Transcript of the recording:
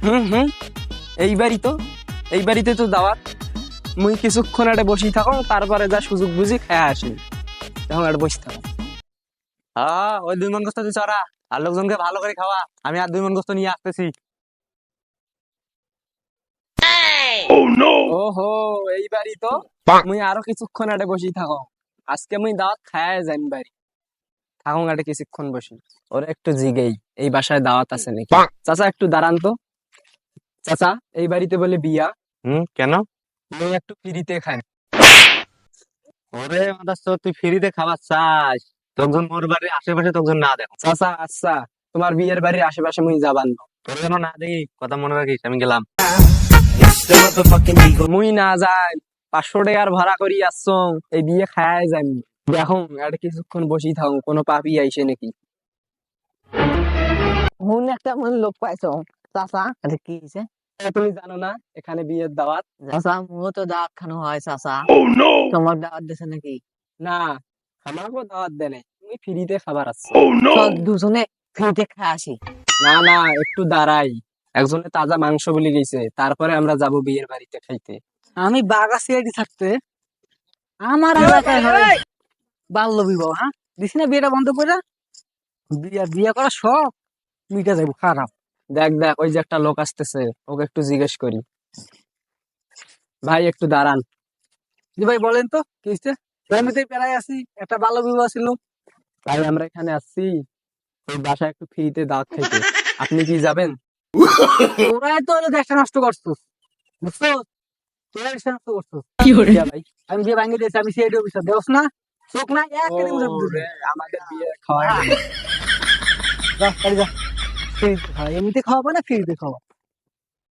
হুম হুম এইবারই তো দাওয়াত। মুই কিছুক্ষণ আগে বসি থাকো, তারপরে যা সুযোগ বুঝি খেয়ে আসি। তখন আর বসে থাকো। হ্যাঁ, ওই 2 মণ গোস্ত তুই চড়া, আর লোকজনকে ভালো করে খাওয়া। আমি আর 2 মণ গোস্ত নিয়ে আসতেছি। ওহো, এইবারই তো। মুই আরো কিছুক্ষণ আগে বসি থাকো। আজকে মুই দাওয়াত খায় যাইম বাড়ি। থাকুন আগে কিছুক্ষণ বসি। ওরা একটু জিগেই এই বাসায় দাওয়াত আছে নাকি। চাচা একটু দাঁড়ান তো। চাচা, এই বাড়িতে বলে বিয়া। কেন? মুই একটু ফ্রিতে খাই। ওরে মাদার চোদ, তুই ফ্রিতে খাবার চাস? তখন মোর বাড়ির আশেপাশে তখন না দেখো। চাচা আচ্ছা, তোমার বিয়ের বাড়ির আশেপাশে মুই যাবান না। তোর যেন না দেখি, কথা মনে রাখিস, আমি গেলাম। মুই না যাই, 500 টাকার ভাড়া করি আসছো, এই বিয়ে খায় যাই। দেখো আর কিছুক্ষণ বসি থাকো, কোনো পাপি আইসে নাকি। হুন একটা মন লোক পাইছো চাচা, আরে কি হইছে? তুমি জানো না এখানে বিয়ের দাওয়াত? চাচা মুও তো দাওয়াত খানো হয় চাচা। তোমার দাওয়াত দিছে নাকি? না, আমাকেও দাওয়াত দেয় নাই, তুমি ফ্রিতে খাবার আছে। চল দুজনে ফ্রিতে খাই আসি। না না, একটু দাঁড়াই। একজনে তাজা মাংস বলে গেছে, তারপরে আমরা যাব বিয়ের বাড়িতে খাইতে। আমি বাগাসিয়াটি থাকতে আমার এলাকায় হয় বাল্য বিবাহ, হ্যাঁ দিছি না বিয়েটা বন্ধ করে। বিয়ে করা শখ মিটা যাবো খারাপ। দেখ দেখ, ওই যে একটা লোক আসতেছে, ওকে একটু জিজ্ঞেস করি। ভাই একটু দাঁড়ান। জি ভাই বলেন তো কি হচ্ছে? এমনিতেই পেরাই আছি, একটা বাল্য বিবাহ ছিল। ভাই আমরা এখানে আসছি ওই বাসায় একটু ফ্রিতে দাওয়াত খাইতে, আপনি কি যাবেন? তোরাই তো হলো দেশটা নষ্ট করছিস, বুঝছো? তোরাই দেশটা নষ্ট করছিস। ইয়া ভাই। আমি যে ভাঙে দিয়েছি, আমি সেই অফিসার দেওস না, চোখ না এক কেটে মুছে ওরে, আমাদের বিয়ে খাওয়াই। যা বাড়ি যা। ফ্রিতে খাওয়া, এমনিতে খাওয়াবো না ফ্রিতে খাওয়া।